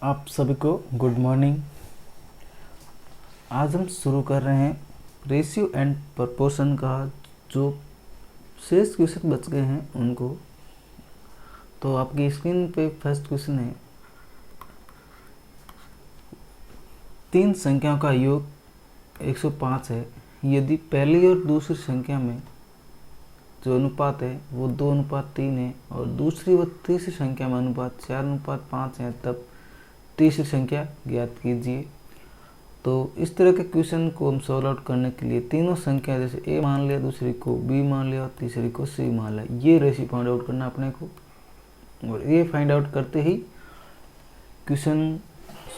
आप सभी को गुड मॉर्निंग। आज हम शुरू कर रहे हैं रेशियो एंड प्रपोर्शन का। जो शेष क्वेश्चन बच गए हैं उनको, तो आपकी स्क्रीन पे फर्स्ट क्वेश्चन है, तीन संख्याओं का योग 105 है यदि पहली और दूसरी संख्या में जो अनुपात है वो 2:3 है और दूसरी व तीसरी संख्या में अनुपात 4:5 है, तब तीसरी संख्या ज्ञात कीजिए। तो इस तरह के क्वेश्चन को हम सॉल्व आउट करने के लिए तीनों संख्या, जैसे ए मान लिया, दूसरी को बी मान लिया और तीसरी को सी मान लिया, ये रेशियो फाइंड आउट करना अपने को, और ये फाइंड आउट करते ही क्वेश्चन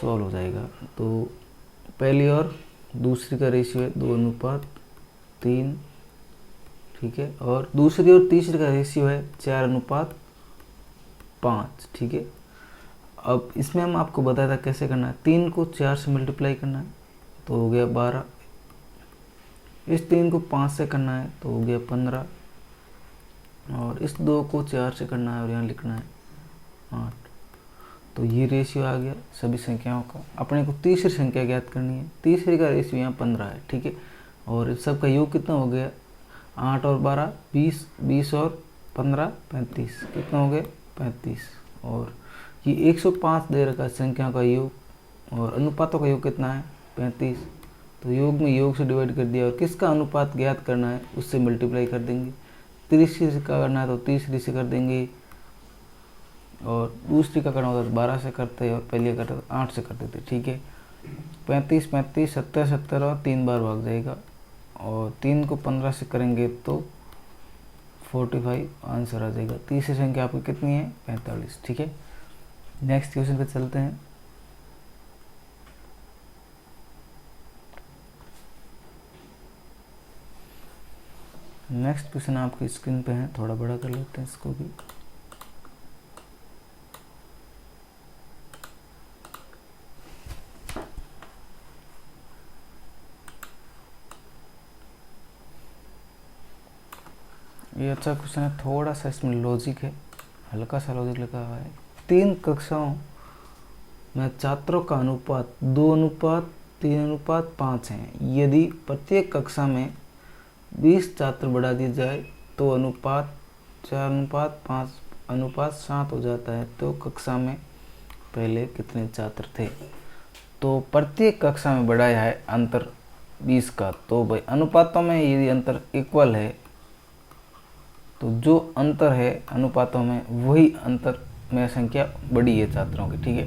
सॉल्व हो जाएगा। तो पहली और दूसरी का रेशियो है 2:3, ठीक है, और दूसरी और तीसरी का रेशियो है 4:5, ठीक है। अब इसमें हम आपको बताया था कैसे करना है। 3 को 4 से मल्टीप्लाई करना है तो हो गया 12, इस 3 को 5 से करना है तो हो गया 15, और इस 2 को 4 से करना है और यहाँ लिखना है 8। तो ये रेशियो आ गया सभी संख्याओं का। अपने को तीसरी संख्या ज्ञात करनी है, तीसरी का रेशियो यहाँ 15 है, ठीक है, और इस सब का योग कितना हो गया, 8 और 12 20, 20 और 15 35, कितना हो गया 35। और ये 105 दे रखा है संख्याओं का योग, और अनुपातों का योग कितना है 35। तो योग में योग से डिवाइड कर दिया, और किसका अनुपात ज्ञात करना है उससे मल्टीप्लाई कर देंगे। तीसरी से करना है तो तीसरी से कर देंगे, और दूसरी का करना होता है 12 से करते हैं, और पहले करते 8 से करते थे, ठीक है। 35 35 70 70 और 3 बार भाग जाएगा, और 3 को 15 से करेंगे तो 45 आंसर आ जाएगा। तीसरी संख्या आपकी कितनी है 45, ठीक है। नेक्स्ट क्वेश्चन पे चलते हैं। नेक्स्ट क्वेश्चन आपकी स्क्रीन पे है, थोड़ा बड़ा कर लेते हैं इसको भी। ये अच्छा क्वेश्चन है, थोड़ा सा इसमें लॉजिक है, हल्का सा लॉजिक लगा हुआ है। 3 कक्षाओं में छात्रों का अनुपात 2:3:5 है। यदि प्रत्येक कक्षा में 20 छात्र बढ़ा दिए जाए तो अनुपात 4:5:7 हो जाता है। तो कक्षा में पहले कितने छात्र थे। तो प्रत्येक कक्षा में बढ़ाया है अंतर 20 का, तो भाई अनुपातों में यदि अंतर इक्वल है तो जो अंतर है अनुपातों में वही अंतर में संख्या बड़ी है छात्रों की, ठीक है।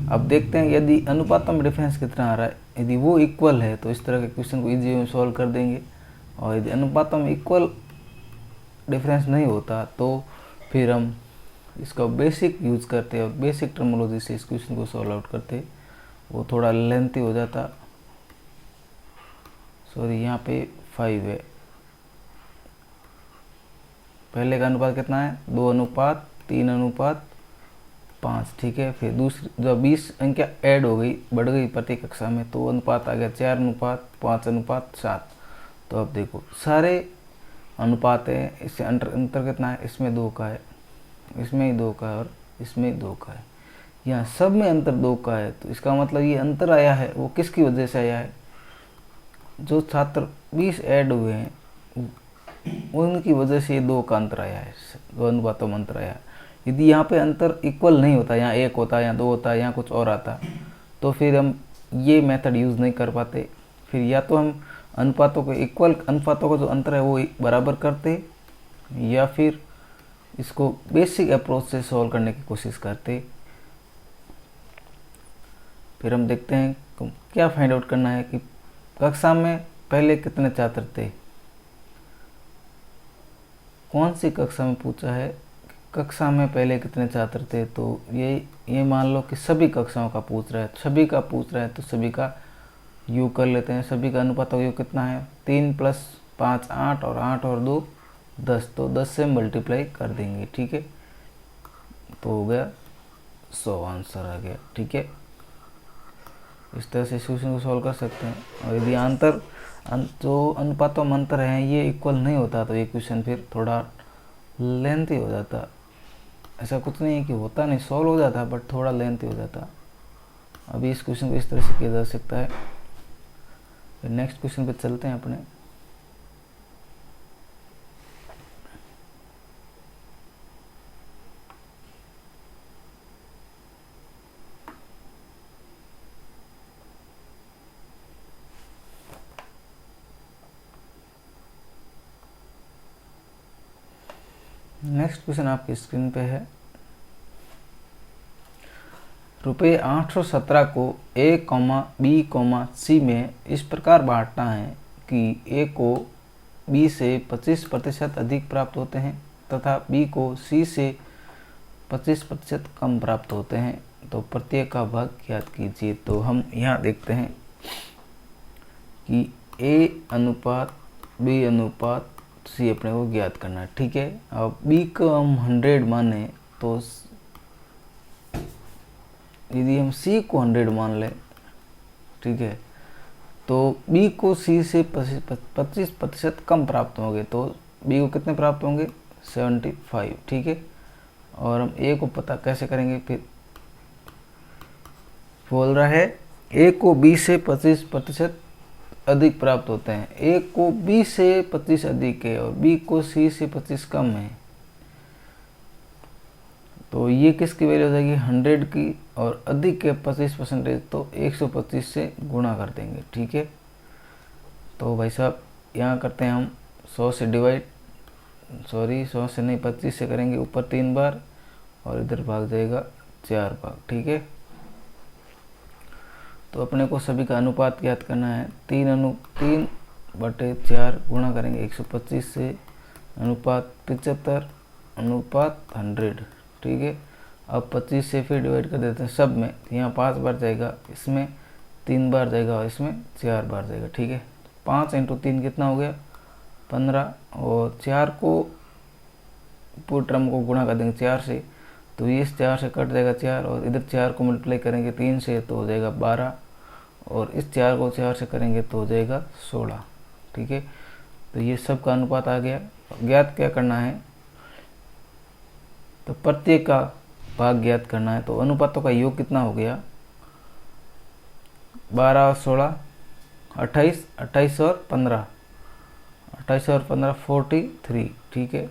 अब देखते हैं यदि अनुपातों में डिफरेंस कितना आ रहा है। यदि वो इक्वल है तो इस तरह के क्वेश्चन को इजी में सॉल्व कर देंगे, और यदि अनुपातों में इक्वल डिफरेंस नहीं होता तो फिर हम इसका बेसिक यूज़ करते और बेसिक टर्मोलॉजी से इस क्वेश्चन को सॉल्व आउट करते। वो थोड़ा लेंथी हो जाता, सॉरी यहाँ पे 5 है। पहले का अनुपात कितना है 2:3:5, ठीक है। फिर दूसरी जब 20 संख्या ऐड हो गई, बढ़ गई प्रत्येक कक्षा में, तो अनुपात आ गया 4:5:7। तो अब देखो सारे अनुपात है, इससे अंतर कितना है, इसमें 2 का है, इसमें ही 2 का है, और इसमें 2 का है। यहाँ सब में अंतर 2 का है, तो इसका मतलब ये अंतर आया है वो किसकी वजह से आया है, जो छात्र 20 ऐड हुए हैं उनकी वजह से 2 का अंतर आया है, 2 अनुपातों में अंतर आया है। यदि यहाँ पे अंतर इक्वल नहीं होता, यहाँ 1 होता, यहाँ 2 होता, यहाँ कुछ और आता, तो फिर हम ये मेथड यूज़ नहीं कर पाते। फिर या तो हम अनुपातों को इक्वल, अनुपातों का जो अंतर है वो बराबर करते, या फिर इसको बेसिक अप्रोच से सॉल्व करने की कोशिश करते। फिर हम देखते हैं क्या फाइंड आउट करना है कि कक्षा में पहले कितने छात्र थे। कौन सी कक्षा में पूछा है, कक्षा में पहले कितने छात्र थे, तो ये मान लो कि सभी कक्षाओं का पूछ रहा है, सभी का पूछ रहा है, तो सभी का योग कर लेते हैं। सभी का अनुपात का योग कितना है, 3 + 5 8, और 8 और 2 10, तो 10 से मल्टीप्लाई कर देंगे, ठीक है। तो हो गया 100 आंसर आ गया, ठीक है। इस तरह से इस क्वेश्चन को सॉल्व कर सकते हैं। और यदि जो अनुपातों में अंतर है ये इक्वल नहीं होता तो ये क्वेश्चन फिर थोड़ा लेंथी हो जाता। ऐसा कुछ नहीं है कि होता नहीं, सॉल्व हो जाता, बट थोड़ा लेंथी हो जाता। अभी इस क्वेश्चन को इस तरह से किया जा सकता है। फिर नेक्स्ट क्वेश्चन पे चलते हैं अपने। नेक्स्ट क्वेश्चन आपकी स्क्रीन पे है। रुपये 817 को A, B, C में इस प्रकार बांटना है कि A को B से 25% अधिक प्राप्त होते हैं तथा B को C से 25% कम प्राप्त होते हैं, तो प्रत्येक का भाग ज्ञात कीजिए। तो हम यहाँ देखते हैं कि A अनुपात B अनुपात C अपने को ज्ञात करना है। ठीक है, अब B को हम 100 माने तो यदि हम C को 100 मान लें, ठीक है, तो B को C से 25% कम प्राप्त होंगे, तो B को कितने प्राप्त होंगे 75। ठीक है, और हम A को पता कैसे करेंगे, फिर बोल रहा है A को B से 25% अधिक प्राप्त होते हैं। A को B से 25 अधिक है और B को C से 25 कम है, तो ये किसकी वैल्यू हो जाएगी 100 की, और अधिक के 25%, तो 125 से गुणा कर देंगे। ठीक है, तो भाई साहब यहाँ करते हैं हम 100 से डिवाइड, 100 से नहीं 25 से करेंगे, ऊपर 3 बार और इधर भाग जाएगा 4 बार। ठीक है, तो अपने को सभी का अनुपात ज्ञात करना है। 3/4 गुणा करेंगे 125 से, अनुपात 75 अनुपात 100। ठीक है, अब 25 से फिर डिवाइड कर देते हैं सब में, यहाँ 5 बार जाएगा, इसमें 3 बार जाएगा और इसमें 4 बार जाएगा। ठीक है, 5 × 3 कितना हो गया 15, और 4 को पूरे टर्म को गुणा कर देंगे 4 से, तो ये इस 4 से कट जाएगा 4, और इधर 4 को मल्टीप्लाई करेंगे 3 से तो हो जाएगा 12, और इस 4 को 4 से करेंगे तो हो जाएगा 16। ठीक है, तो ये सब का अनुपात आ गया। ज्ञात क्या करना है, तो प्रत्येक का भाग ज्ञात करना है। तो अनुपातों का योग कितना हो गया 12 और 16 28, 28 और 15, 28 और 15 43। ठीक है,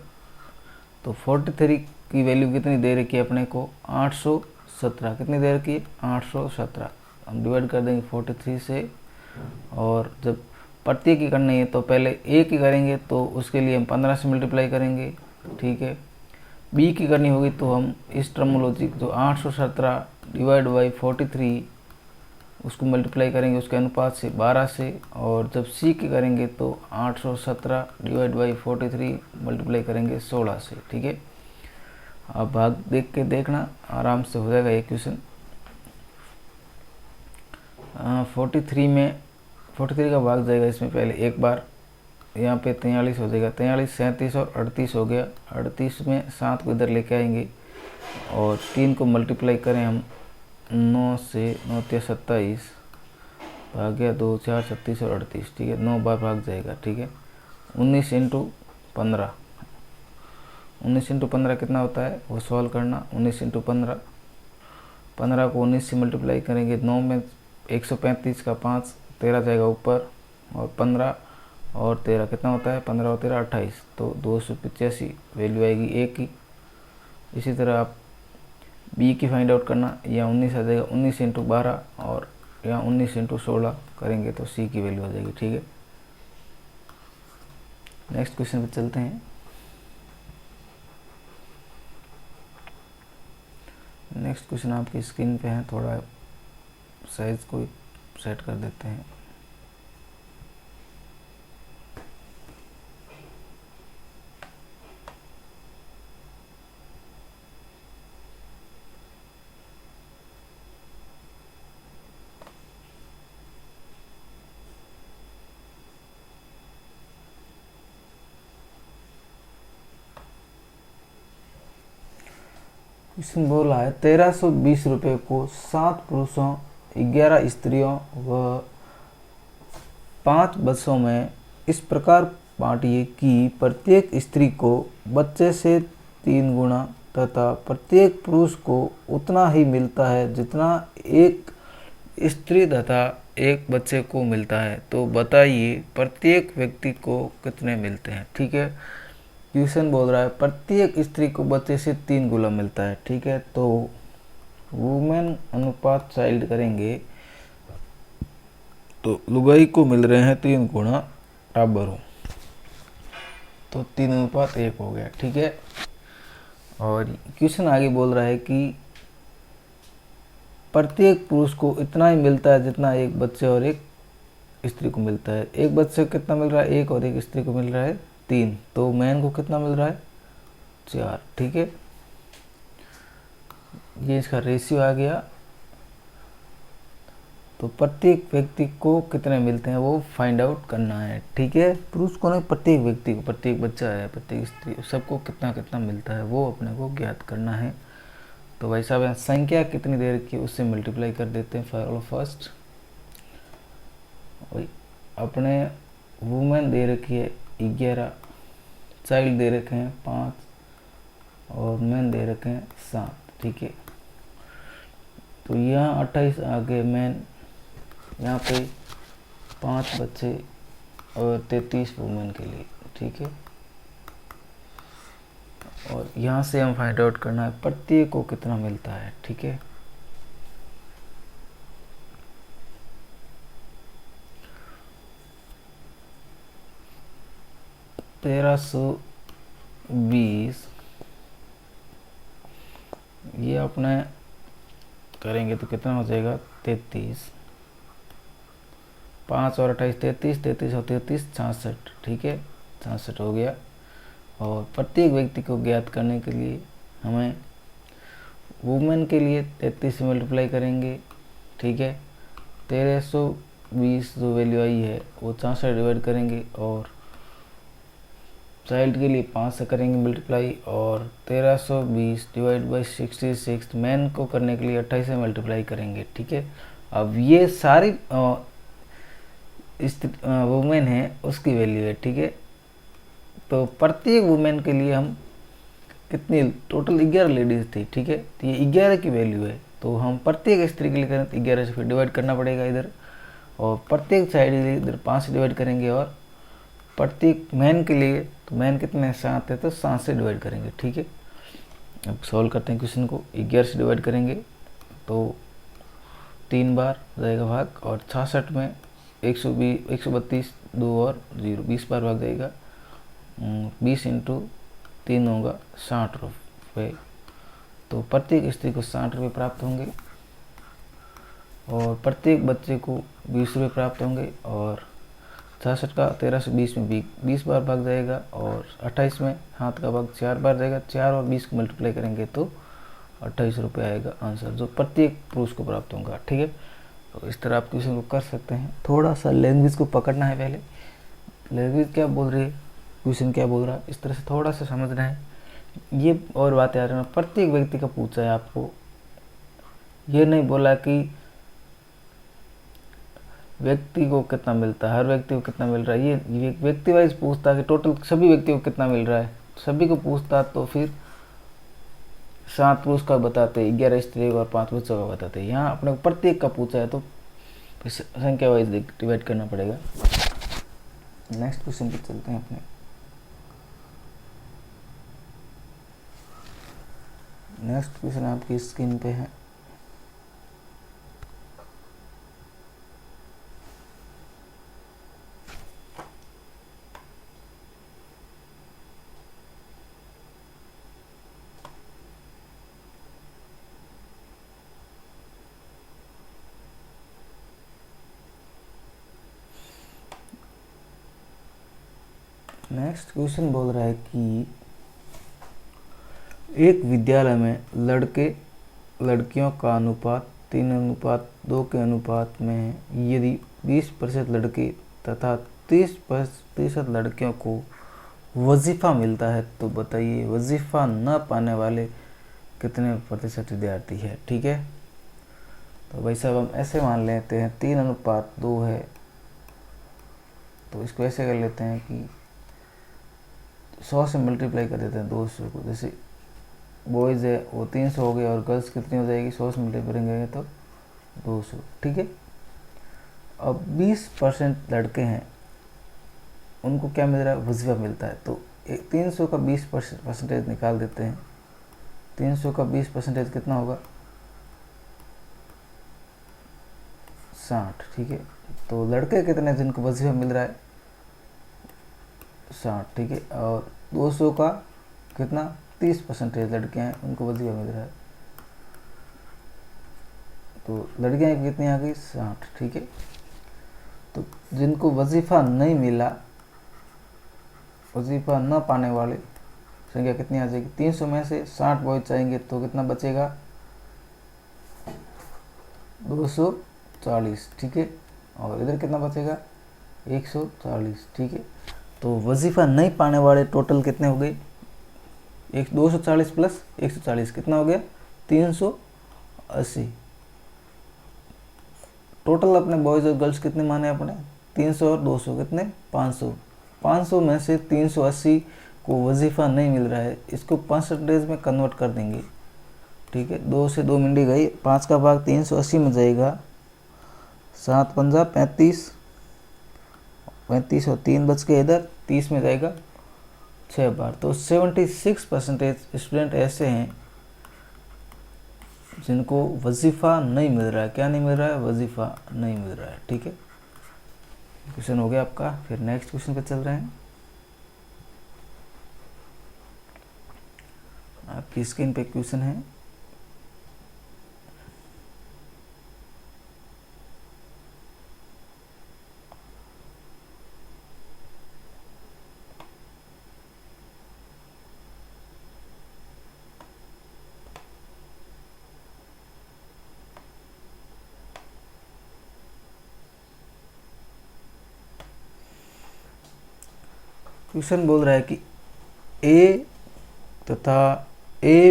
तो 43 की वैल्यू कितनी दे रखी है अपने को 817, कितनी दे रखी है 817। हम डिवाइड कर देंगे 43 से, और जब प्रत्येक की करनी है तो पहले A की करेंगे तो उसके लिए हम 15 से मल्टीप्लाई करेंगे। ठीक है, B की करनी होगी तो हम इस टर्मोलॉजी जो 817 डिवाइड बाई 43 उसको मल्टीप्लाई करेंगे उसके अनुपात से 12 से, और जब C की करेंगे तो 817 डिवाइड बाई 43 मल्टीप्लाई करेंगे 16 से। ठीक है, अब भाग देख के देखना, आराम से हो जाएगा ये क्वेश्चन। 43 में 43 का भाग जाएगा इसमें पहले एक बार, यहाँ पे 43 हो जाएगा, 43 37 और 38 हो गया। 38 में 7 को इधर लेके आएंगे और 3 को मल्टीप्लाई करें हम 9 से, 9 × 27 भाग गया 2 4 36 और 38। ठीक है, 9 बार भाग जाएगा। ठीक है, 19 × 15, 19 × 15 कितना होता है वो सॉल्व करना। 19 × 15, 15 को 19 से मल्टीप्लाई करेंगे, 9 में 135 का 5, 13 जाएगा ऊपर, और 15 और 13 कितना होता है 15 और 13 28, तो 285 वैल्यू आएगी A की। इसी तरह आप B की फाइंड आउट करना, या 19 आ जाएगा, 19 × 12 और या 19 × 16 करेंगे तो C की वैल्यू आ जाएगी। ठीक है, नेक्स्ट क्वेश्चन पे चलते हैं। नेक्स्ट क्वेश्चन आपकी स्क्रीन पे है, थोड़ा साइज को सेट कर देते हैं। क्वेश्चन बोला है 1320 रुपये को 7 पुरुषों, 11 स्त्रियों व 5 बच्चों में इस प्रकार बांटिए कि प्रत्येक स्त्री को बच्चे से 3 गुना तथा प्रत्येक पुरुष को उतना ही मिलता है जितना एक स्त्री तथा एक बच्चे को मिलता है, तो बताइए प्रत्येक व्यक्ति को कितने मिलते हैं। ठीक है, क्वेश्चन बोल रहा है प्रत्येक स्त्री को बच्चे से 3 गुना मिलता है। ठीक है, तो वुमेन अनुपात चाइल्ड करेंगे तो लुगाई को मिल रहे हैं 3 गुना टाबरों, तो 3:1 हो गया। ठीक है, और क्वेश्चन आगे बोल रहा है कि प्रत्येक पुरुष को इतना ही मिलता है जितना एक बच्चे और एक स्त्री को मिलता है। एक बच्चे को कितना मिल रहा है 1 और एक स्त्री को मिल रहा है 3, तो मैन को कितना मिल रहा है 4। ठीक है, ये इसका रेशियो आ गया। तो प्रत्येक व्यक्ति को कितने मिलते हैं वो फाइंड आउट करना है। ठीक है, पुरुष को नहीं, प्रत्येक व्यक्ति को, प्रत्येक बच्चा है, प्रत्येक स्त्री, सबको कितना कितना मिलता है वो अपने को ज्ञात करना है। तो भाई साहब यहाँ संख्या कितनी दे रखी है उससे मल्टीप्लाई कर देते हैं। फॉर फर्स्ट अपने वुमेन दे रखी है 11, चाइल्ड दे रखे हैं 5 और मैन दे रखे हैं 7। ठीक है, तो यहाँ 28 आ गए मैन, यहाँ पे 5 बच्चे और 33 वुमेन के लिए। ठीक है, और यहाँ से हम फाइंड आउट करना है प्रत्येक को कितना मिलता है। ठीक है, तेरह 1320 ये अपने करेंगे तो कितना हो जाएगा 33, 5 और 28 33, 33 और 33 66। ठीक है, 66 हो गया। और प्रत्येक व्यक्ति को ज्ञात करने के लिए हमें वुमेन के लिए 33 से मल्टीप्लाई करेंगे। ठीक है, 1320 जो वैल्यू आई है वो 66 डिवाइड करेंगे और चाइल्ड के लिए 5 से करेंगे मल्टीप्लाई, और 1320 डिवाइड बाई 66 मैन को करने के लिए 28 से मल्टीप्लाई करेंगे। ठीक है, अब ये सारी वुमेन है उसकी वैल्यू है। ठीक है, तो प्रत्येक वुमेन के लिए हम कितनी टोटल 11 लेडीज थी। ठीक है, तो ये 11 की वैल्यू है, तो हम प्रत्येक स्त्री के लिए करें तो 11 से फिर डिवाइड करना पड़ेगा इधर, और प्रत्येक चाइल्ड के लिए इधर 5 से डिवाइड करेंगे, और प्रत्येक मैन के लिए तो मैन कितने 7 है तो 7 से डिवाइड करेंगे। ठीक है, अब सॉल्व करते हैं क्वेश्चन को। 11 से डिवाइड करेंगे तो 3 बार जाएगा भाग, और 66 में 132 2 और 0 20 बार भाग जाएगा। 20 इंटू 3 होगा 60 रुपये, तो प्रत्येक स्त्री को 60 रुपये प्राप्त होंगे, और प्रत्येक बच्चे को 20 रुपये प्राप्त होंगे, और 66 का 13 से 20 में 20 बार भाग जाएगा, और 28 में हाथ का भाग 4 बार जाएगा। 4 और 20 को मल्टीप्लाई करेंगे तो 28 रुपये आएगा आंसर, जो प्रत्येक पुरुष को प्राप्त होगा। ठीक है, तो इस तरह आप क्वेश्चन को कर सकते हैं। थोड़ा सा लैंग्वेज को पकड़ना है, पहले लैंग्वेज क्या बोल रही है, क्वेश्चन क्या बोल रहा है, इस तरह से थोड़ा सा समझना है। ये और बातें आ रही हैं, प्रत्येक व्यक्ति का पूछा है आपको, ये नहीं बोला कि व्यक्ति को कितना मिलता है, हर व्यक्ति को कितना मिल रहा है। ये व्यक्ति वाइज पूछता कि टोटल सभी व्यक्तियों को कितना मिल रहा है, सभी को पूछता तो फिर 7 पुरुष का बताते, 11 स्त्री और 5 बच्चों का बताते। यहाँ अपने प्रत्येक का पूछा है तो संख्या वाइज डिवाइड करना पड़ेगा। नेक्स्ट क्वेश्चन पे चलते हैं अपने। नेक्स्ट क्वेश्चन आपकी स्क्रीन पे है। नेक्स्ट क्वेश्चन बोल रहा है कि एक विद्यालय में लड़के लड़कियों का अनुपात 3:2 के अनुपात में है। यदि 20% लड़के तथा 30% लड़कियों को वजीफ़ा मिलता है तो बताइए वजीफ़ा न पाने वाले कितने प्रतिशत विद्यार्थी है। ठीक है, तो भाई साहब हम ऐसे मान लेते हैं 3:2 है, तो इसको ऐसे कर लेते हैं कि 100 से मल्टीप्लाई कर देते हैं 200 को। जैसे बॉयज़ है वो 300 हो गए, और गर्ल्स कितनी हो जाएगी 100 से मल्टीप्लाई करेंगे तो 200, ठीक है। अब 20% लड़के हैं, उनको क्या मिल रहा है, वजीफा मिलता है। तो 300 का 20% निकाल देते हैं। 300 का 20% कितना होगा, 60, ठीक है। तो लड़के कितने जिनको वजीफा मिल रहा है, 60, ठीक है। और 200 का कितना, 30% लड़के हैं उनको वजीफा मिल रहा है। तो लड़कियाँ कितनी आ गई, 60, ठीक है। तो जिनको वजीफा नहीं मिला, वजीफा न पाने वाले संख्या कितनी आ जाएगी, 300 में से 60 बॉयज चाहेंगे तो कितना बचेगा, 240, ठीक है। और इधर कितना बचेगा, 140, ठीक है। तो वजीफा नहीं पाने वाले टोटल कितने हो गए, 240 प्लस 140 कितना हो गया, 380। टोटल अपने बॉयज़ और गर्ल्स कितने माने अपने, 300 और 200 कितने, 500। 500 में से 380 को वजीफ़ा नहीं मिल रहा है, इसको परसेंटेज में कन्वर्ट कर देंगे, ठीक है। 2 से 2 मिनटी गई, 5 का भाग 380 में जाएगा, 7 पंजा 35, 35 और 3 बच के इधर 30 में जाएगा 6 बार। तो 76% स्टूडेंट ऐसे हैं जिनको वजीफ़ा नहीं मिल रहा है। क्या नहीं मिल रहा है, वजीफ़ा नहीं मिल रहा है, ठीक है। क्वेश्चन हो गया आपका। फिर नेक्स्ट क्वेश्चन पे चल रहे हैं। आपकी स्क्रीन पे क्वेश्चन है, क्वेश्चन बोल रहा है कि ए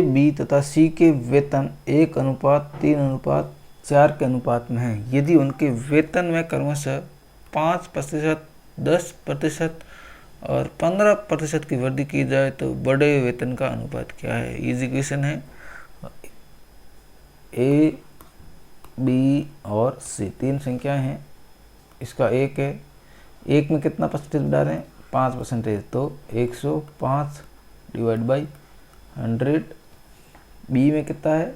बी तथा सी के वेतन 1:3:4 के अनुपात में है। यदि उनके वेतन में क्रमशः 5%, 10% और 15% की वृद्धि की जाए तो बड़े वेतन का अनुपात क्या है। इजी क्वेश्चन है। ए, बी और सी 3 संख्याएं हैं, इसका एक है, एक में कितना परसेंटेज डालें, 5%। तो 105 डिवाइड बाई 100। बी में कितना है,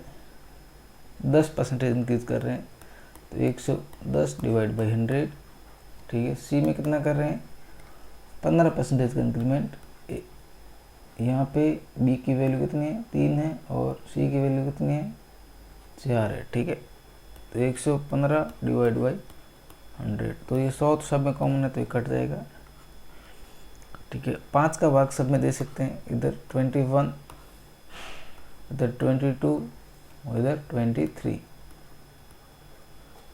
10% इंक्रीज कर रहे हैं, तो 110 डिवाइड बाई 100, ठीक है। सी में कितना कर रहे हैं, 15% का इंक्रीमेंट। यहाँ पे बी की वैल्यू कितनी है, 3 है, और सी की वैल्यू कितनी है, 4 है, ठीक है। तो 115 डिवाइड बाई 100, तो ये 100 तो सब में कॉमन है तो ये कट जाएगा, ठीक है। 5 का भाग सब में दे सकते हैं, इधर 21, इधर 22 और इधर 23,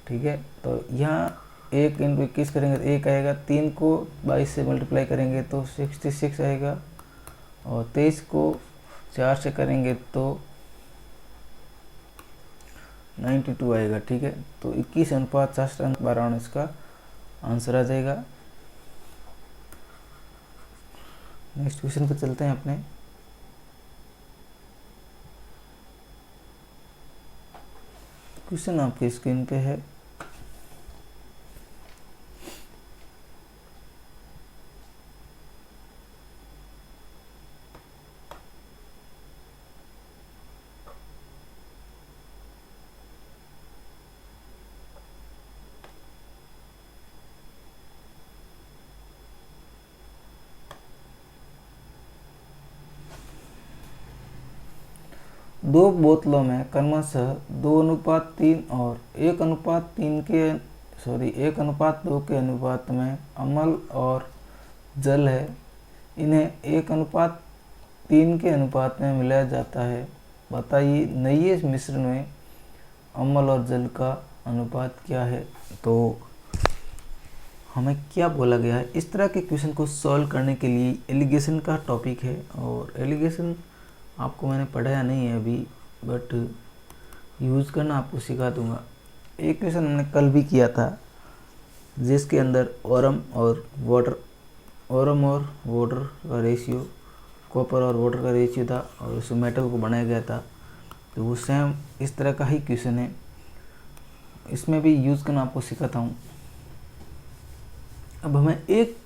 ठीक है। तो यहाँ 1 × 21 करेंगे तो 1 आएगा, 3 को 22 से मल्टीप्लाई करेंगे तो 66 आएगा, और 23 को 4 से करेंगे तो 92 आएगा, ठीक है। तो 21:60 इसका आंसर आ जाएगा। नेक्स्ट क्वेश्चन पे चलते हैं अपने। क्वेश्चन आपकी स्क्रीन पे है, दो बोतलों में क्रमशः 2:3 और 1:2 के अनुपात में अम्ल और जल है। इन्हें 1:3 के अनुपात में मिलाया जाता है। बताइए नए मिश्रण में अम्ल और जल का अनुपात क्या है। तो हमें क्या बोला गया है, इस तरह के क्वेश्चन को सॉल्व करने के लिए एलिगेशन का टॉपिक है, और एलिगेशन आपको मैंने पढ़ाया नहीं है अभी, बट यूज़ करना आपको सिखा दूंगा। एक क्वेश्चन हमने कल भी किया था, जिसके अंदर ओरम और वाटर का रेशियो, कॉपर और वाटर का रेशियो था, और उस मेटल को बनाया गया था। तो वो सेम इस तरह का ही क्वेश्चन है। इसमें भी यूज़ करना आपको सिखाता हूँ। अब हमें एक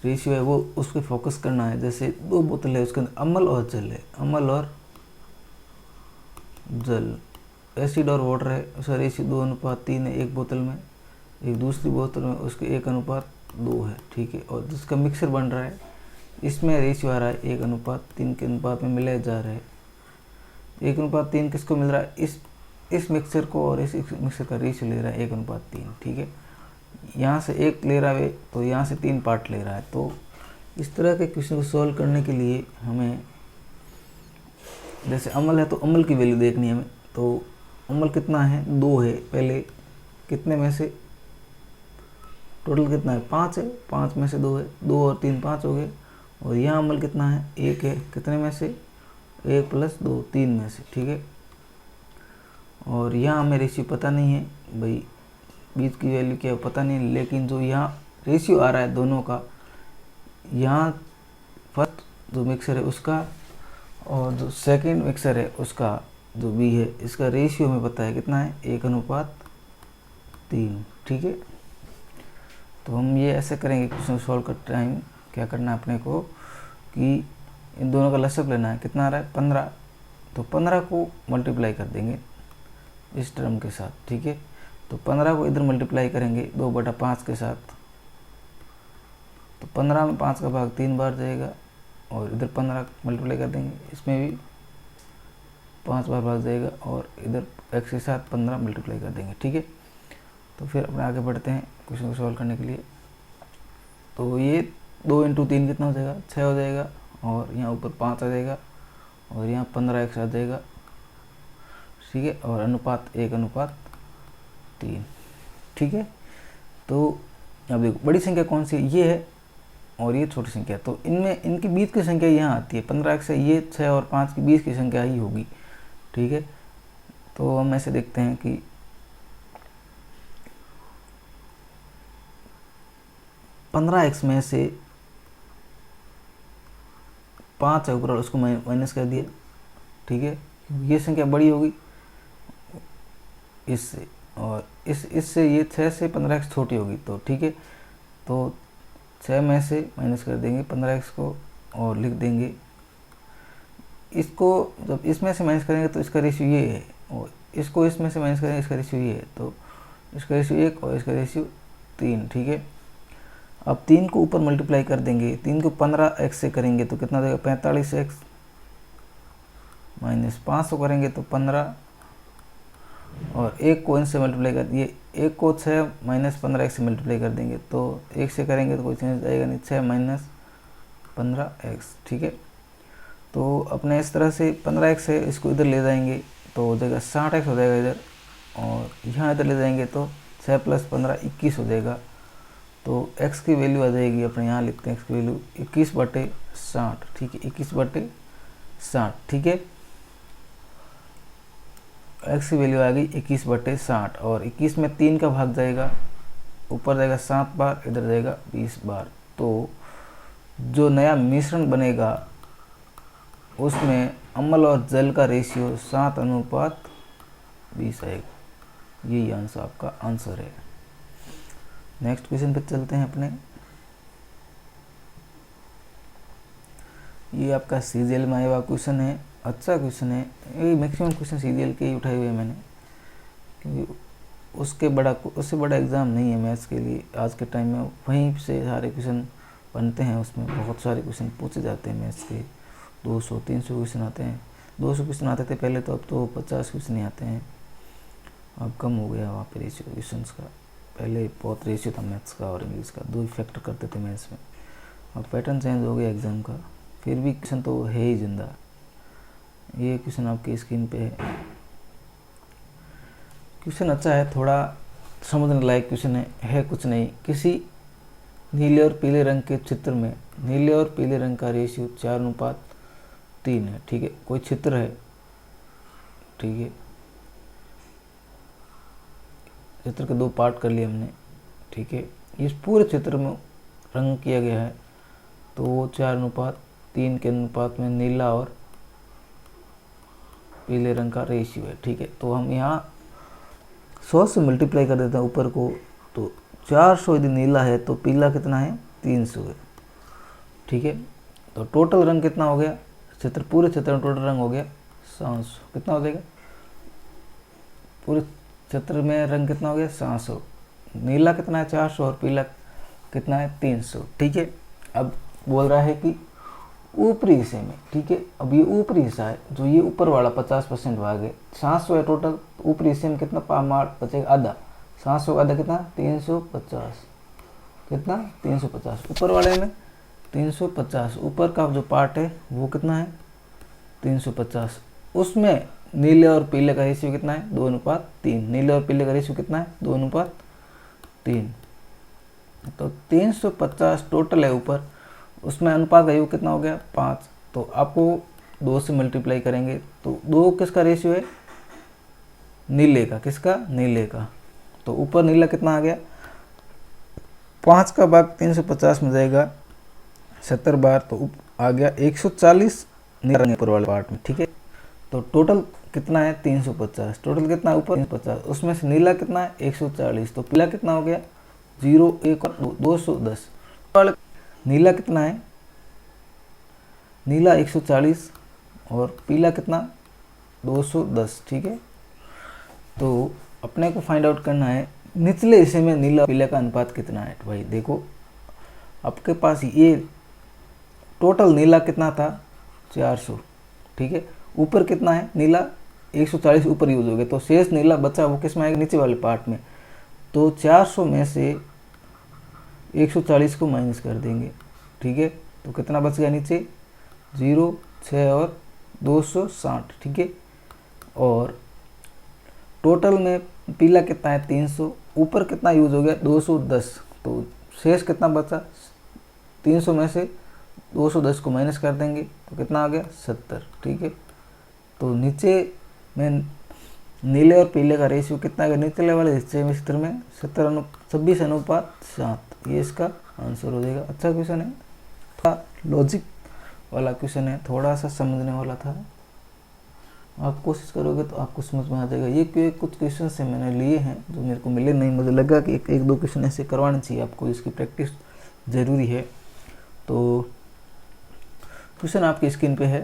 रेशियो है वो उस पर फोकस करना है। जैसे 2 बोतल है, उसके अंदर अम्ल और जल है, अम्ल और जल, एसिड और वाटर है, उसका रेशियो 2:3 है एक बोतल में, एक दूसरी बोतल में उसके 1:2 है, ठीक है। और जिसका मिक्सर बन रहा है इसमें रेशियो आ रहा है 1:3 के अनुपात में मिलाया जा रहा है। 1:3 किसको मिल रहा है? इस मिक्सर को, और इस मिक्सर का रेशियो ले रहा है 1:3, ठीक है। यहाँ से 1 ले रहा है तो यहाँ से 3 पार्ट ले रहा है। तो इस तरह के क्वेश्चन को सॉल्व करने के लिए हमें, जैसे अम्ल है तो अम्ल की वैल्यू देखनी है हमें। तो अम्ल कितना है? 2 है। पहले कितने में से, टोटल कितना है? 5 है, 5 में से 2 है, 2 और 3 5 हो गए। और यहाँ अम्ल कितना है? 1 है, कितने में से? 1 + 2 3 में से, ठीक है। और यहाँ हमें रेशियो पता नहीं है भाई, बीच की वैल्यू क्या पता नहीं, लेकिन जो यहाँ रेशियो आ रहा है दोनों का, यहाँ फर्स्ट जो मिक्सर है उसका और जो सेकंड मिक्सर है उसका जो बी है, इसका रेशियो हमें पता है कितना है? 1:3, ठीक है। तो हम ये ऐसे करेंगे क्वेश्चन सॉल्व करते टाइम, क्या करना है अपने को कि इन दोनों का लसअप लेना है। कितना आ रहा है? 15। तो 15 को मल्टीप्लाई कर देंगे इस टर्म के साथ, ठीक है। तो 15 को इधर मल्टीप्लाई करेंगे 2/5 के साथ, तो 15 में 5 का भाग 3 बार जाएगा। और इधर 15 मल्टीप्लाई कर देंगे, इसमें भी 5 बार भाग जाएगा। और इधर x के साथ 15 मल्टीप्लाई कर देंगे, ठीक है। तो फिर अपने आगे बढ़ते हैं क्वेश्चन को सॉल्व करने के लिए। तो ये 2 × 3 कितना हो जाएगा? 6 हो जाएगा। और यहाँ ऊपर 5 आ जाएगा और यहाँ 15x आ जाएगा, ठीक है। और अनुपात 1:3, ठीक है। तो अब देखो बड़ी संख्या कौन सी है? ये है और ये छोटी संख्या। तो इनमें इनके बीच की संख्या यहाँ आती है 15x से, ये 6 और 5 के बीच की संख्या ही होगी, ठीक है। तो हम ऐसे देखते हैं कि 15x में से 5 है ऊपर, उसको माइनस कर दिया, ठीक है। ये संख्या बड़ी होगी इससे, और इससे ये 6 से 15x छोटी होगी, तो ठीक है। तो 6 में से माइनस कर देंगे 15x को और लिख देंगे इसको। जब इसमें से माइनस करेंगे तो इसका रेशियो ये है, और इसको इसमें से माइनस करेंगे इसका रेशियो ये है। तो इसका रेशियो 1 और इसका रेशियो 3, ठीक है। अब 3 को ऊपर मल्टीप्लाई कर देंगे, 3 को 15x से करेंगे तो कितना देगा? 45x, माइनस 500 करेंगे तो 15, और 1 को इनसे मल्टीप्लाई कर दिए, 1 को 6 माइनस 15x से मल्टीप्लाई कर देंगे तो 1 से करेंगे तो कोई चेंज आएगा नहीं, 6 माइनस 15x, ठीक है। तो अपने इस तरह से 15x है, इसको इधर ले जाएंगे तो हो जाएगा 60x हो जाएगा इधर, और यहाँ इधर ले जाएंगे तो 6 + 15 21 हो जाएगा। तो x की वैल्यू आ जाएगी, अपने यहाँ लिखते हैं x की वैल्यू 21/60, ठीक है। 21/60, ठीक है। x की वैल्यू आ गई 21/60, और 21 में 3 का भाग जाएगा, ऊपर जाएगा 7 बार, इधर जाएगा 20 बार। तो जो नया मिश्रण बनेगा उसमें अम्ल और जल का रेशियो 7:20 आएगा। यही आंसर आपका आंसर है। नेक्स्ट क्वेश्चन पे चलते हैं अपने। ये आपका सीजीएल में आया हुआ क्वेश्चन है, अच्छा क्वेश्चन है। ये मैक्सिमम क्वेश्चन सीजीएल के ही उठाए हुए हैं मैंने, क्योंकि उससे बड़ा एग्ज़ाम नहीं है मैथ्स के लिए आज के टाइम में। वहीं से सारे क्वेश्चन बनते हैं, उसमें बहुत सारे क्वेश्चन पूछे जाते हैं मैथ्स के। 200-300 क्वेश्चन आते हैं। 200 क्वेश्चन आते थे पहले, तो अब तो 50 क्वेश्चन ही आते हैं। अब कम हो गया वहाँ पे रेशियो क्वेश्चन का। पहले बहुत रेशियो था मैथ्स का और इंग्लिश का, 2 ही फैक्टर करते थे मैथ्स में। अब पैटर्न चेंज हो गया एग्ज़ाम का, फिर भी क्वेश्चन तो है ही जिंदा। ये क्वेश्चन आपकी स्क्रीन पे है। क्वेश्चन अच्छा है, थोड़ा समझने लायक क्वेश्चन है कुछ नहीं। किसी नीले और पीले रंग के चित्र में नीले और पीले रंग का रेशियो 4:3 है, ठीक है। कोई चित्र है, ठीक है। चित्र के 2 पार्ट कर लिए हमने, ठीक है। इस पूरे चित्र में रंग किया गया है, तो वो 4:3 के अनुपात में नीला और पीले रंग का रेशियो है, ठीक है। तो हम यहाँ 100 से मल्टीप्लाई कर देते हैं ऊपर को, तो 400 यदि नीला है तो पीला कितना है, 300 है। ठीक है, तो टोटल रंग कितना हो गया, पूरे क्षेत्र में टोटल रंग हो गया 700। कितना हो जाएगा, पूरे क्षेत्र में रंग कितना हो गया 700। नीला कितना है 400 और पीला कितना है 300। ठीक है, अब बोल रहा है कि ऊपरी हिस्से में, ठीक है, अब ये ऊपरी हिस्सा है, जो ये ऊपर वाला 50% भाग है, 700 है टोटल, तो ऊपरी हिस्से में कितना पार्ट बचेगा, आधा। 700 का आधा कितना, 350। कितना, 350। ऊपर वाले में 350, ऊपर का जो पार्ट है वो कितना है 350। उसमें नीले और पीले का रेशियो कितना है, 2:3। नीले और पीले का रेशियो कितना है, 2:3। तो 350 टोटल है ऊपर, उसमें अनुपात का योग कितना हो गया, 5। तो आपको 2 से मल्टीप्लाई करेंगे तो 2 किसका रेशियो है, नीले का। किसका, नीले का। तो ऊपर नीला कितना आ गया, 5 का भाग 350 में जाएगा 70 बार, तो आ गया 140 नीला ऊपर वाले पार्ट में। ठीक है, तो टोटल कितना है 350। टोटल कितना है ऊपर 350, उसमें से नीला कितना है 140। तो पीला कितना हो गया 0, 1 और 210। नीला कितना है, नीला 140 और पीला कितना 210। ठीक है, तो अपने को फाइंड आउट करना है निचले हिस्से में नीला पीला का अनुपात कितना है। तो भाई देखो, आपके पास ये टोटल नीला कितना था 400। ठीक है, ऊपर कितना है नीला 140 ऊपर यूज हो गया, तो शेष नीला बचा वो किस में आएगा, नीचे वाले पार्ट में। तो 400 में से 140 को माइनस कर देंगे। ठीक है, तो कितना बच गया नीचे, 0, 6 और 260। ठीक है, और टोटल में पीला कितना है 300, ऊपर कितना यूज हो गया 210, तो शेष कितना बचा, 300 में से 210 को माइनस कर देंगे तो कितना आ गया 70। ठीक है, तो नीचे में नीले और पीले का रेशियो कितना है, निचले वाले हिस्से में चित्र में 26:7। ये इसका आंसर हो जाएगा। अच्छा क्वेश्चन है, थोड़ा लॉजिक वाला क्वेश्चन है, थोड़ा सा समझने वाला था। आप कोशिश करोगे तो आपको समझ में आ जाएगा। ये कुछ क्वेश्चन से मैंने लिए हैं जो मेरे को मिले नहीं, मुझे लगा कि एक दो क्वेश्चन ऐसे करवाने चाहिए आपको, इसकी प्रैक्टिस ज़रूरी है। तो क्वेश्चन आपकी स्क्रीन पे है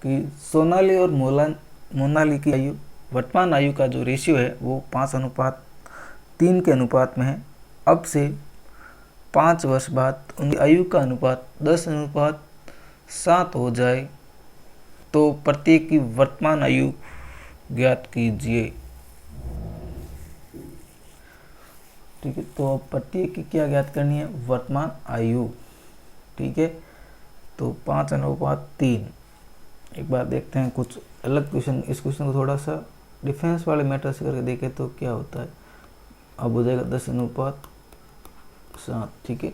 कि सोनाली और मोनाली की आयु, वर्तमान आयु का जो रेशियो है वो 5:3 के अनुपात में है। अब से 5 वर्ष बाद उनकी आयु का अनुपात 10:7 हो जाए तो प्रत्येक की वर्तमान आयु ज्ञात कीजिए। ठीक है, तो अब प्रत्येक की क्या ज्ञात करनी है, वर्तमान आयु। ठीक है, तो 5:3। एक बार देखते हैं कुछ अलग क्वेश्चन, इस क्वेश्चन को थोड़ा सा डिफेंस वाले मैटर से करके देखें तो क्या होता है। अब हो जाएगा 10:7। ठीक है,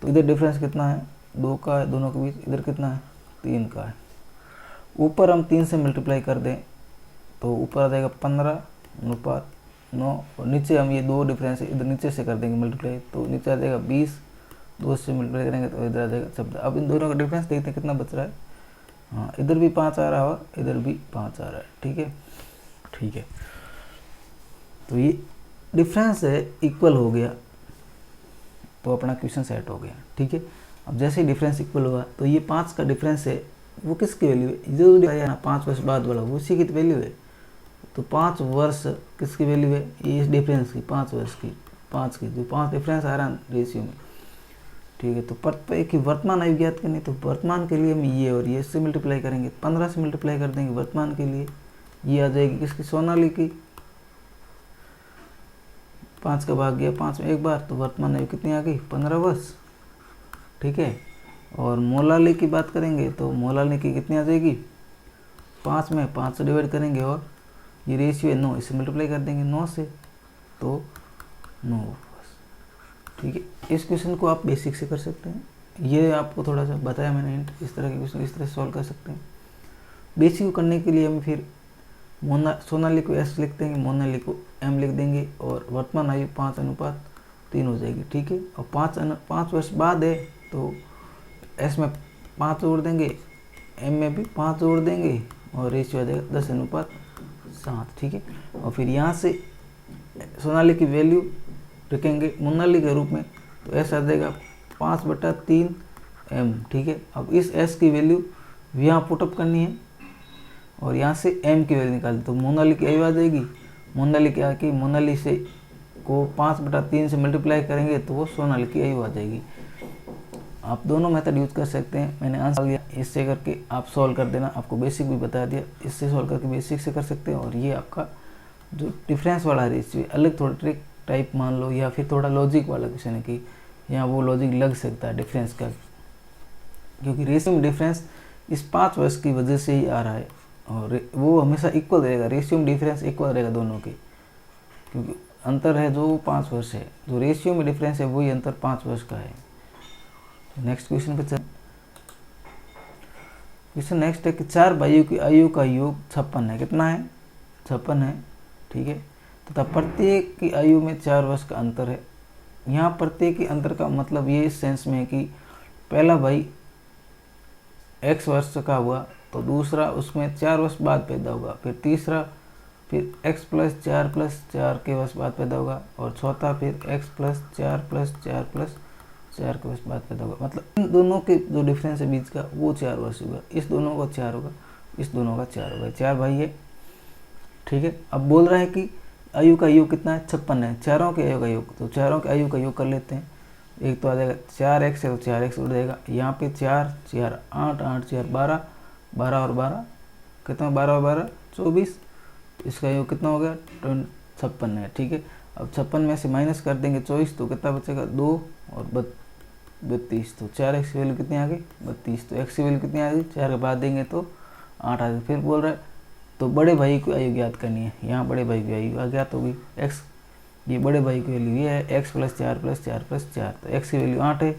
तो इधर डिफरेंस कितना है, 2 का है दोनों के बीच, इधर कितना है 3 का है। ऊपर हम 3 से मल्टीप्लाई कर दें तो ऊपर आ जाएगा 15:9, और नीचे हम ये 2 डिफरेंस इधर नीचे से कर देंगे मल्टीप्लाई, तो नीचे आ जाएगा 20। 2 से मल्टीप्लाई करेंगे तो इधर आ जाएगा 14। अब इन दोनों का डिफरेंस देखते हैं कितना बच रहा है। हाँ, इधर भी 5 आ रहा है और इधर भी 5 आ रहा है। ठीक है, ठीक है, तो ये डिफरेंस है इक्वल हो गया तो अपना क्वेश्चन सेट हो गया। ठीक है, अब जैसे ही डिफरेंस इक्वल हुआ तो ये 5 का डिफरेंस है वो किसकी वैल्यू है, जो ना 5 वर्ष बाद वाला वो उसी की वैल्यू है। तो 5 वर्ष किसकी वैल्यू है, ये इस डिफरेंस की, 5 वर्ष की, 5 की, जो 5 डिफरेंस आ रहा है रेशियो में। ठीक है, तो प्रत्येक की वर्तमान आयु ज्ञात करनी, तो वर्तमान के लिए हम ये और ये इससे मल्टीप्लाई करेंगे, 15 से मल्टीप्लाई कर देंगे वर्तमान के लिए, ये आ जाएगी किसकी, सोनाली की। 5 का भाग गया 5 में एक बार, तो वर्तमान आयु कितनी आ गई 15 वर्ष। ठीक है, और मोलाली की बात करेंगे तो मोलाली की कितनी आ जाएगी, 5 में 5 से डिवाइड करेंगे और ये रेशियो है 9, इससे मल्टीप्लाई कर देंगे 9 से, तो 9 वर्ष। ठीक है, इस क्वेश्चन को आप बेसिक से कर सकते हैं, ये आपको थोड़ा सा बताया मैंने हिंट, इस तरह के क्वेश्चन इस तरह सॉल्व कर सकते हैं। बेसिक को करने के लिए हम फिर सोनाली को S लिख देंगे, मोनाली को M लिख देंगे, और वर्तमान आयु 5:3 हो जाएगी। ठीक है, और 5 वर्ष बाद है तो S में 5 जोड़ देंगे, M में भी 5 जोड़ देंगे, और रेशियो आ जाएगा 10:7। ठीक है, और फिर यहाँ से सोनाली की वैल्यू रखेंगे मोनाली के रूप में, तो ऐसा आ जाएगा 5/3 m। ठीक है, अब इस s की वैल्यू यहाँ पुटअप करनी है और यहाँ से m की वैल्यू निकाल, तो मोनाली की आयु आ जाएगी। मोनाली क्या कि मोनाली से को 5/3 से मल्टीप्लाई करेंगे तो वो सोनाली की आयु आ जाएगी। आप दोनों मेथड यूज कर सकते हैं, मैंने आंसर दिया, इससे करके आप सॉल्व कर देना। आपको बेसिक भी बता दिया, इससे सॉल्व करके बेसिक से कर सकते हैं। और ये आपका जो डिफरेंस वाला रेशियो अलग थोड़ा ट्रिक टाइप मान लो, या फिर थोड़ा लॉजिक वाला क्वेश्चन है कि यहाँ वो लॉजिक लग सकता है डिफरेंस का, क्योंकि रेशियो में डिफरेंस इस 5 वर्ष की वजह से ही आ रहा है और वो हमेशा इक्वल रहेगा। रेशियो में डिफरेंस इक्वल रहेगा दोनों के, क्योंकि अंतर है जो 5 वर्ष है, जो रेशियो में डिफरेंस है वही अंतर 5 वर्ष का है। नेक्स्ट क्वेश्चन पे चल। क्वेश्चन नेक्स्ट है कि 4 भाइयों की आयु का योग 56 है। कितना है? 56 है। ठीक है, तथा प्रत्येक की आयु में 4 वर्ष का अंतर है। यहाँ प्रत्येक के अंतर का मतलब ये इस सेंस में है कि पहला भाई x वर्ष का हुआ तो दूसरा उसमें 4 वर्ष बाद पैदा होगा, फिर तीसरा फिर x + 4 + 4 के वर्ष बाद पैदा होगा, और चौथा फिर x + 4 + 4 + 4 के वर्ष बाद पैदा होगा। मतलब इन दोनों के जो डिफरेंस है बीच का वो 4 वर्ष होगा। इस दोनों का 4 होगा, इस दोनों का 4 होगा। 4 भाई है। ठीक है, अब बोल रहा है कि आयु का योग कितना है? 56 है। चारों के आयु का योग, तो चारों के आयु का योग कर लेते हैं। एक तो आ जाएगा 4x है तो 4x उड़ जाएगा, यहाँ पे 4 4 8 8 4 12 12 और 12 कितना? 12 और 12 24। इसका योग कितना हो गया? 56 है। ठीक है, अब 56 में से माइनस कर देंगे 24, तो कितना बचेगा? 2 और 32। तो 4x की वैल्यू कितनी आ गई? 32। तो x की वैल्यू कितनी आ गई? 4 के बाद देंगे तो 8 आ गई। फिर बोल रहा है तो बड़े भाई की आयु ज्ञात करनी है। यहाँ बड़े भाई की आयु ज्ञात होगी x, ये बड़े भाई की वैल्यू ये है x + 4 + 4 + 4। तो x की वैल्यू 8 है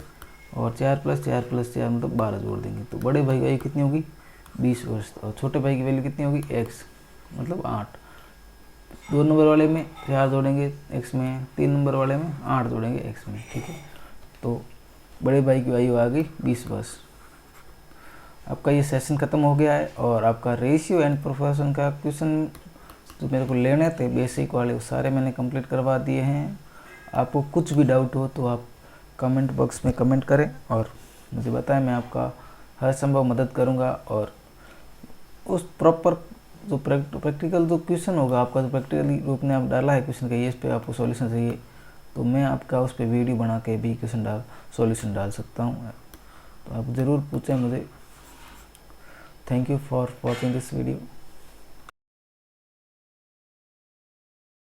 और 4 + 4 + 4 मतलब 12 जोड़ देंगे, तो बड़े भाई की आयु कितनी होगी? 20 वर्ष। और छोटे भाई की वैल्यू कितनी होगी? x मतलब 8। 2 नंबर वाले में 4 जोड़ेंगे x में, 3 नंबर वाले में 8 जोड़ेंगे x में। ठीक है, तो बड़े भाई की आयु आ गई 20 वर्ष। आपका ये सेशन ख़त्म हो गया है और आपका रेशियो एंड प्रोपोर्शन का क्वेश्चन जो मेरे को लेने थे बेसिक वाले वो सारे मैंने कंप्लीट करवा दिए हैं। आपको कुछ भी डाउट हो तो आप कमेंट बॉक्स में कमेंट करें और मुझे बताएं, मैं आपका हर संभव मदद करूंगा। और उस प्रॉपर जो प्रैक्टिकल जो क्वेश्चन होगा आपका, जो प्रैक्टिकली रूप में आप डाला है क्वेश्चन का, ये इस पर आपको सॉल्यूशन चाहिए तो मैं आपका उस पर वीडियो बना के भी क्वेश्चन सॉल्यूशन डाल सकता हूँ। तो आप ज़रूर पूछें मुझे। Thank you for watching this video.